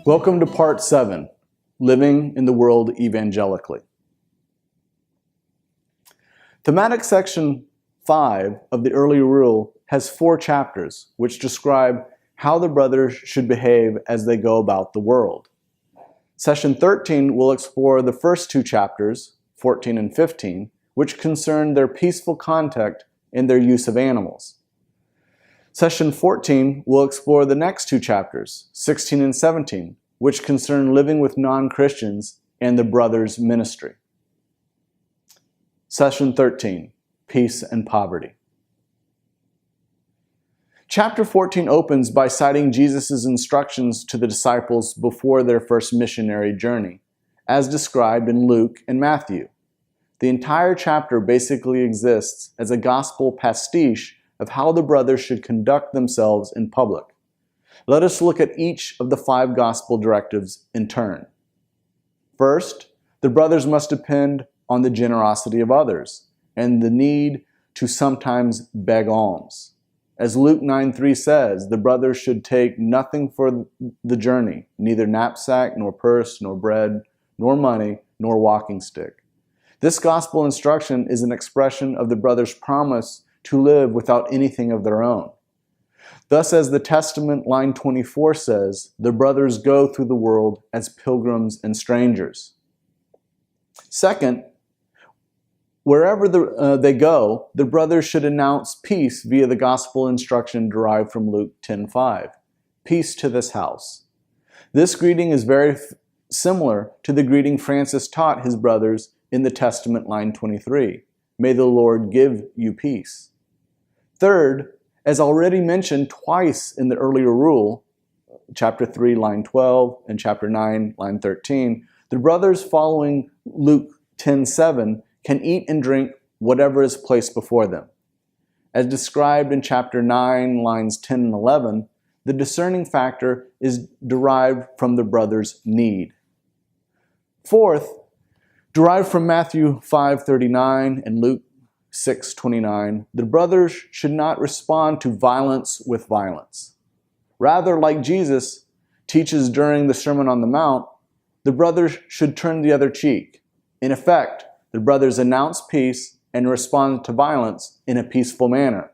Welcome to Part 7, Living in the World Evangelically. Thematic Section 5 of the Early Rule has 4 chapters which describe how the brothers should behave as they go about the world. Session 13 will explore the first 2 chapters, 14 and 15, which concern their peaceful contact and their use of animals. Session 14 will explore the next 2 chapters, 16 and 17, which concern living with non-Christians and the brothers' ministry. Session 13, Peace and Poverty. Chapter 14 opens by citing Jesus' instructions to the disciples before their first missionary journey, as described in Luke and Matthew. The entire chapter basically exists as a gospel pastiche of how the brothers should conduct themselves in public. Let us look at each of the 5 gospel directives in turn. First, the brothers must depend on the generosity of others and the need to sometimes beg alms. As Luke 9:3 says, the brothers should take nothing for the journey, neither knapsack, nor purse, nor bread, nor money, nor walking stick. This gospel instruction is an expression of the brothers' promise to live without anything of their own. Thus, as the Testament, line 24 says, the brothers go through the world as pilgrims and strangers. Second, wherever they go, the brothers should announce peace via the gospel instruction derived from Luke 10:5. Peace to this house. This greeting is very similar to the greeting Francis taught his brothers in the Testament, line 23. May the Lord give you peace. Third, as already mentioned twice in the earlier rule, chapter 3, line 12, and chapter 9, line 13, the brothers following Luke 10:7 can eat and drink whatever is placed before them. As described in chapter 9, lines 10 and 11, the discerning factor is derived from the brothers' need. Fourth, derived from Matthew 5:39 and Luke 6:29, the brothers should not respond to violence with violence. Rather, like Jesus teaches during the Sermon on the Mount, the brothers should turn the other cheek. In effect, the brothers announce peace and respond to violence in a peaceful manner.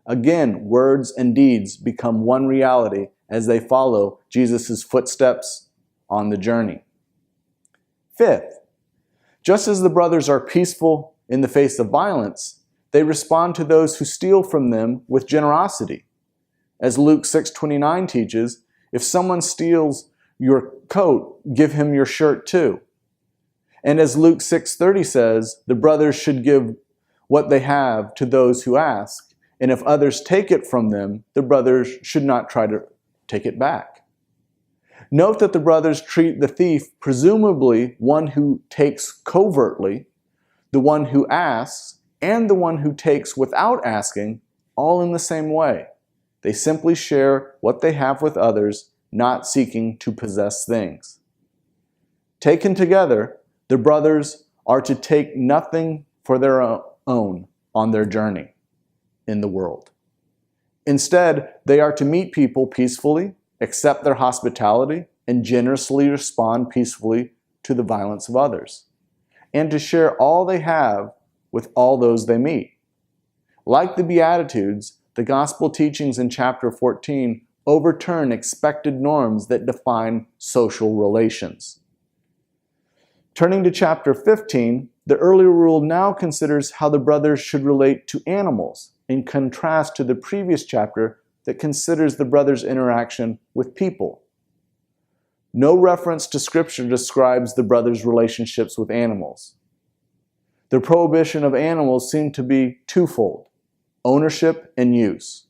Again, words and deeds become one reality as they follow Jesus' footsteps on the journey. Fifth, just as the brothers are peaceful in the face of violence, they respond to those who steal from them with generosity. As Luke 6:29 teaches, if someone steals your coat, give him your shirt too. And as Luke 6:30 says, the brothers should give what they have to those who ask, and if others take it from them, the brothers should not try to take it back. Note that the brothers treat the thief, presumably one who takes covertly, the one who asks, and the one who takes without asking, all in the same way. They simply share what they have with others, not seeking to possess things. Taken together, the brothers are to take nothing for their own on their journey in the world. Instead, they are to meet people peacefully, accept their hospitality, and generously respond peacefully to the violence of others, and to share all they have with all those they meet. Like the Beatitudes, the gospel teachings in chapter 14 overturn expected norms that define social relations. Turning to chapter 15, the earlier rule now considers how the brothers should relate to animals, in contrast to the previous chapter that considers the brothers' interaction with people. No reference to Scripture describes the brothers' relationships with animals. The prohibition of animals seemed to be twofold: ownership and use.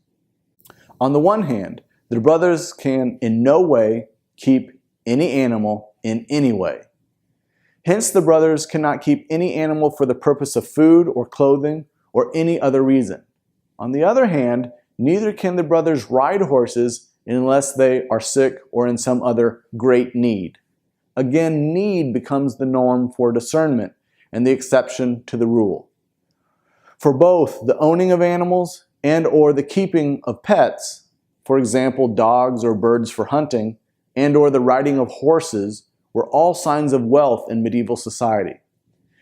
On the one hand, the brothers can in no way keep any animal in any way. Hence, the brothers cannot keep any animal for the purpose of food or clothing or any other reason. On the other hand, neither can the brothers ride horses unless they are sick or in some other great need. Again, need becomes the norm for discernment and the exception to the rule. For both the owning of animals and or the keeping of pets, for example, dogs or birds for hunting, and or the riding of horses were all signs of wealth in medieval society.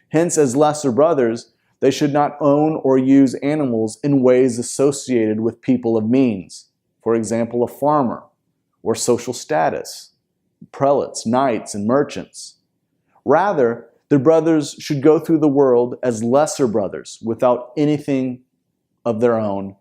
Hence, as lesser brothers, they should not own or use animals in ways associated with people of means, for example, a farmer or social status, prelates, knights, and merchants. Rather, their brothers should go through the world as lesser brothers without anything of their own